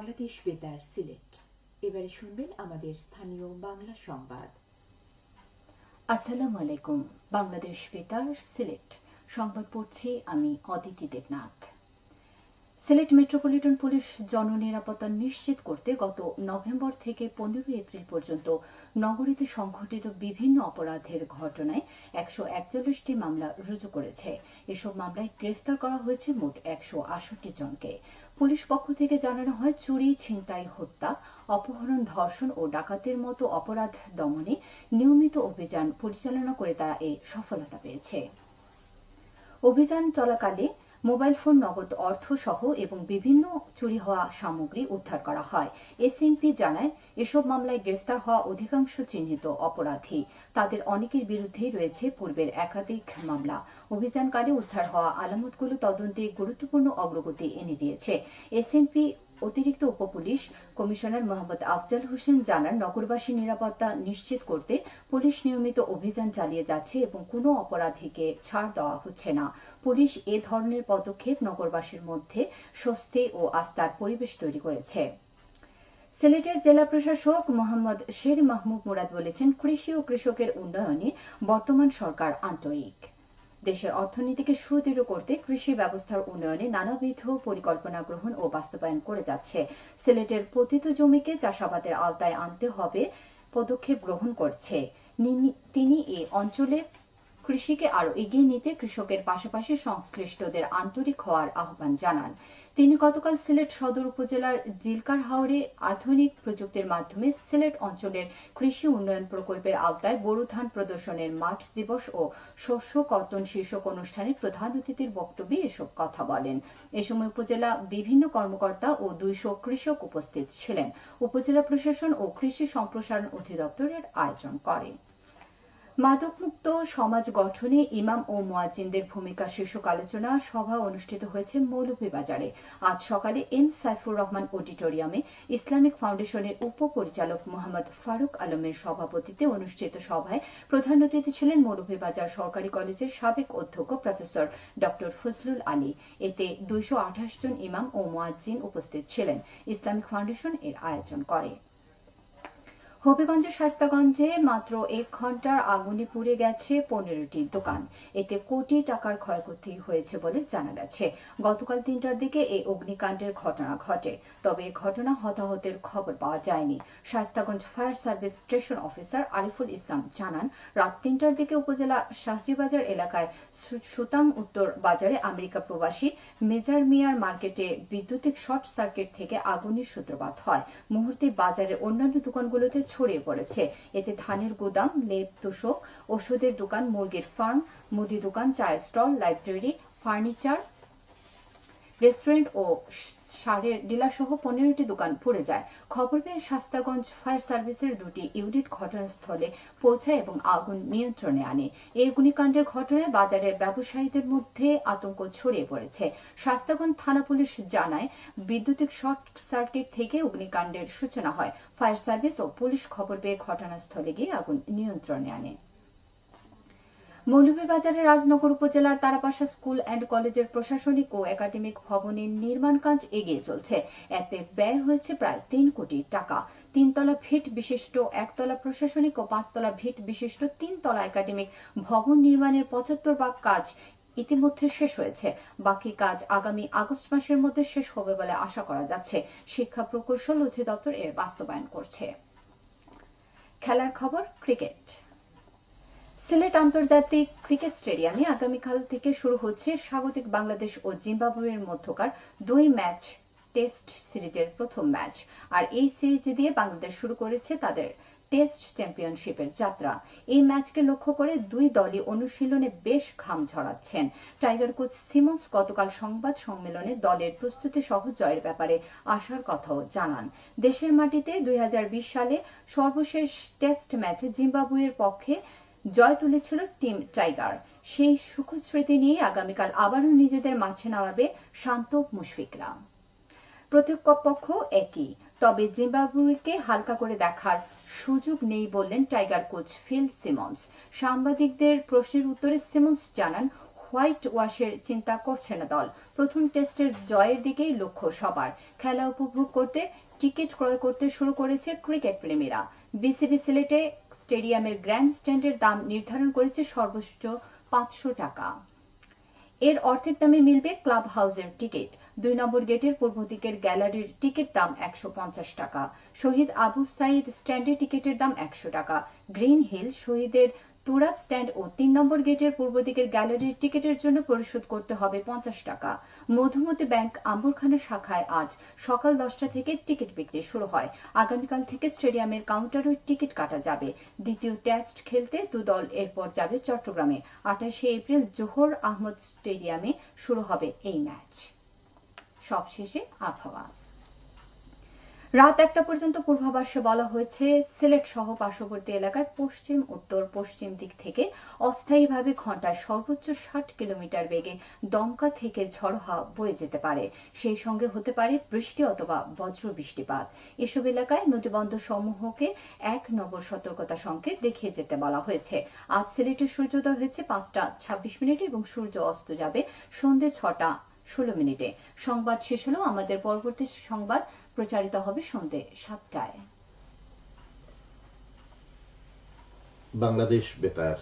বাংলাদেশ বেতার সিলেট। এবারে শুনবেন আমাদের স্থানীয় বাংলা সংবাদ। আসসালামু আলাইকুম। বাংলাদেশ বেতার সিলেট সংবাদ পড়ছি আমি অদিতি দেবনাথ। সিলেট মেট্রোপলিটন পুলিশ জননিরাপত্তা নিশ্চিত করতে গত নভেম্বর থেকে 15 এপ্রিল পর্যন্ত নগরীতে সংঘটিত বিভিন্ন অপরাধের ঘটনায় 141টি মামলা রুজু করেছে। এসব মামলায় গ্রেফতার করা হয়েছে মোট 168 জনকে। পুলিশ পক্ষ থেকে জানানো হয়, চুরি, ছিনতাই, হত্যা, অপহরণ, ধর্ষণ ও ডাকাতির মতো অপরাধ দমনে নিয়মিত অভিযান পরিচালনা করে তারা এই সফলতা পেয়েছে। অভিযান চলাকালে মোবাইল ফোন, নগদ অর্থ সহ এবং বিভিন্ন চুরি হওয়া সামগ্রী উদ্ধার করা হয়। এসএমপি জানায়, এসব মামলায় গ্রেফতার হওয়া অধিকাংশ চিহ্নিত অপরাধী। তাদের অনেকের বিরুদ্ধেই রয়েছে পূর্বের একাধিক মামলা। অভিযানকালে উদ্ধার হওয়া আলামতগুলো তদন্তে গুরুত্বপূর্ণ অগ্রগতি এনে দিয়েছে। এসএমপি অতিরিক্ত উপপুলিশ কমিশনার মোহাম্মদ আফজাল হোসেন জানান, নগরবাসীর নিরাপত্তা নিশ্চিত করতে পুলিশ নিয়মিত অভিযান চালিয়ে যাচ্ছে এবং কোনো অপরাধীকে ছাড় দেওয়া হচ্ছে না। পুলিশ এ ধরনের পদক্ষেপ নগরবাসীর মধ্যে স্বস্তি ও আস্থার পরিবেশ তৈরি করেছে। সিলেটের জেলা প্রশাসক মোহাম্মদ শের মাহমুদ মুরাদ বলেছেন, কৃষি ও কৃষকের উন্নয়নে বর্তমান সরকার আন্তরিক। দেশের অর্থনীতিকে সুদৃঢ় করতে কৃষি ব্যবস্থার উন্নয়নে নানাবিধ পরিকল্পনা গ্রহণ ও বাস্তবায়ন করে যাচ্ছে। সিলেটের পতিত জমিকে চাষাবাদের আওতায় আনতে হবে পদক্ষেপ গ্রহণ করছে। তিনি এই অঞ্চলে কৃষিকে আরও এগিয়ে নিতে কৃষকের পাশাপাশি সংশ্লিষ্টদের আন্তরিক হওয়ার আহ্বান জানান। তিনি গতকাল সিলেট সদর উপজেলার জিলকার হাওরে আধুনিক প্রযুক্তির মাধ্যমে সিলেট অঞ্চলের কৃষি উন্নয়ন প্রকল্পের আওতায় বোরো ধান প্রদর্শনের মাঠ দিবস ও শস্য কর্তন শীর্ষক অনুষ্ঠানে প্রধান অতিথির বক্তব্যে এসব কথা বলেন। এ সময় উপজেলা বিভিন্ন কর্মকর্তা ও 200 কৃষক উপস্থিত ছিলেন। উপজেলা প্রশাসন ও কৃষি সম্প্রসারণ অধিদপ্তরের আয়োজন করে। মাদকমুক্ত সমাজ গঠনে ইমাম ও মুয়াজ্জিনদের ভূমিকা শীর্ষক আলোচনা সভা অনুষ্ঠিত হয়েছে মৌলভীবাজারে। আজ সকালে এন সাইফুর রহমান অডিটোরিয়ামে ইসলামিক ফাউন্ডেশনের উপপরিচালক মোহাম্মদ ফারুক আলমের সভাপতিত্বে অনুষ্ঠিত সভায় প্রধান অতিথি ছিলেন মৌলভীবাজার সরকারি কলেজের সাবেক অধ্যক্ষ প্রফেসর ড ফজলুল আলী। এতে 228 জন ইমাম ও মুয়াজ্জিন উপস্থিত ছিলেন। ইসলামিক ফাউন্ডেশন এর আয়োজন করে। হবিগঞ্জের শায়েস্তাগঞ্জে মাত্র 1 ঘণ্টার আগুনে পুড়ে গেছে 15টি দোকান। এতে কোটি টাকার ক্ষয়ক্ষতি হয়েছে বলে জানা গেছে। গতকাল 3টার দিকে এই অগ্নিকাণ্ডের ঘটনা ঘটে, তবে ঘটনা হতাহতের খবর পাওয়া যায়নি। Shaistaganj fire service station officer Ariful Islam জানান, রাত 3টার দিকে উপজেলা শাহজিবাজার এলাকায় সুতাং উত্তর বাজারে আমেরিকা প্রবাসী মেজার মিয়ার মার্কেটে বৈদ্যুতিক শর্ট সার্কিট থেকে আগুনের সূত্রপাত হয়। মুহূর্তে বাজারের অন্যান্য দোকানগুলোতে ছড়িয়ে পড়েছে। এতে ধানের গুদাম, লেপ তোশক, ওষুধের দোকান, মুরগির ফার্ম, মুদি দোকান, চায়ের স্টল, লাইব্রেরি, ফার্নিচার, রেস্টুরেন্ট ও সারের ডিলার সহ 15টি দোকান পুড়ে যায়। খবর পেয়ে শায়েস্তাগঞ্জ ফায়ার সার্ভিসের 2টি ইউনিট ঘটনাস্থলে পৌঁছায় এবং আগুন নিয়ন্ত্রণে আনে। এই অগ্নিকাণ্ডের ঘটনায় বাজারের ব্যবসায়ীদের মধ্যে আতঙ্ক ছড়িয়ে পড়েছে। শায়েস্তাগঞ্জ থানা পুলিশ জানায়, বৈদ্যুতিক শর্ট সার্কিট থেকে অগ্নিকাণ্ডের সূচনা হয়। ফায়ার সার্ভিস ও পুলিশ খবর পেয়ে ঘটনাস্থলে গিয়ে আগুন নিয়ন্ত্রণে আনে। মৌলভীবাজারের রাজনগর উপজেলার তারাপাশা স্কুল অ্যান্ড কলেজের প্রশাসনিক ও একাডেমিক ভবনের নির্মাণ কাজ এগিয়ে চলছে। এতে ব্যয় হয়েছে প্রায় 3 কোটি টাকা। 3 তলা ভিট বিশিষ্ট 1 তলা প্রশাসনিক ও 5 তলা ভিট বিশিষ্ট 3 তলা একাডেমিক ভবন নির্মাণের 75% কাজ ইতিমধ্যে শেষ হয়েছে। বাকি কাজ আগামী আগস্ট মাসের মধ্যে শেষ হবে বলে আশা করা যাচ্ছে। শিক্ষা প্রকৌশল অধিদপ্তর এর বাস্তবায়ন করছে। খেলার খবর, ক্রিকেট। সিলেট আন্তর্জাতিক ক্রিকেট স্টেডিয়ামে আগামীকাল থেকে শুরু হচ্ছে স্বাগতিক বাংলাদেশ ও জিম্বাবুয়ের মধ্যকার 2 ম্যাচ টেস্ট সিরিজের প্রথম ম্যাচ। আর এই সিরিজ দিয়ে বাংলাদেশ শুরু করেছে তাদের টেস্ট চ্যাম্পিয়নশিপের যাত্রা। এই ম্যাচকে লক্ষ্য করে 2 দলই অনুশীলনে বেশ ঘাম ঝরাচ্ছেন। টাইগার কোচ সিমন্স গতকাল সংবাদ সম্মেলনে দলের প্রস্তুতি সহ জয়ের ব্যাপারে আশার কথাও জানান। দেশের মাটিতে 2020 সালে সর্বশেষ টেস্ট ম্যাচে জিম্বাবুয়ের পক্ষে জয় তুলেছিল টিম টাইগার। সেই সুখস্মৃতি নিয়ে আগামীকাল আবারও নিজেদের মাঠে নামাবে শান্ত মুশফিকরা। প্রতিপক্ষ একই, তবে জিম্বাবুয়েকে হালকা করে দেখার সুযোগ নেই বললেন টাইগার কোচ ফিল সিমন্স। সাংবাদিকদের প্রশ্নের উত্তরে সিমন্স জানান, হোয়াইট ওয়াশের চিন্তা করছে না দল। প্রথম টেস্টের জয়ের দিকেই লক্ষ্য সবার। খেলা উপভোগ করতে টিকিট ক্রয় করতে শুরু করেছে ক্রিকেট প্রেমীরা। বিসিবি সিলেটে স্টেডিয়ামের গ্র্যান্ড স্ট্যান্ডের দাম নির্ধারণ করেছে সর্বোচ্চ 500 টাকা। এর অর্ধেক দামে মিলবে ক্লাব হাউসের টিকিট। 2 নম্বর গেটের পূর্ব দিকের গ্যালারির টিকিট দাম 150 টাকা। শহীদ আবু সাইদ স্ট্যান্ডের টিকিটের দাম 100 টাকা। গ্রিন হিল, শহীদের তুরাব স্ট্যান্ড ও 3 নম্বর গেটের পূর্ব দিকের গ্যালারির টিকিটের জন্য পরিশোধ করতে হবে 50 টাকা। মধুমতি ব্যাংক আম্বরখানা শাখায় আজ সকাল 10টা থেকে টিকিট বিক্রি শুরু হয়। আগামীকাল থেকে স্টেডিয়ামের কাউন্টারও টিকিট কাটা যাবে। দ্বিতীয় টেস্ট খেলতে দুদল এরপর যাবে চট্টগ্রামে। 28 এপ্রিল জোহর আহমদ স্টেডিয়ামে শুরু হবে এই ম্যাচ। সবশেষে আবহাওয়া। রাত 1টা পর্যন্ত পূর্বাভাসে বলা হয়েছে সিলেট সহ পার্শ্ববর্তী এলাকায় পশ্চিম উত্তর পশ্চিম দিক থেকে অস্থায়ীভাবে ঘন্টায় সর্বোচ্চ 60 কিলোমিটার বেগে দমকা থেকে ঝড়ো হাওয়া বয়ে যেতে পারে। সেই সঙ্গে হতে পারে বৃষ্টি অথবা বজ্র বৃষ্টিপাত। এসব এলাকায় নদীবন্দর সমূহকে 1 নম্বর সতর্কতা সংকেত দেখিয়ে যেতে বলা হয়েছে। আজ সিলেটের সূর্যোদয় হয়েছে 5টা 26 মিনিটে এবং সূর্য অস্ত যাবে সন্ধ্যে 6টা 16 মিনিটে। সংবাদ শেষ হলো। আমাদের পরবর্তী সংবাদ প্রচারিত হবে সন্ধ্যে 7টায়। বাংলাদেশ বেতার।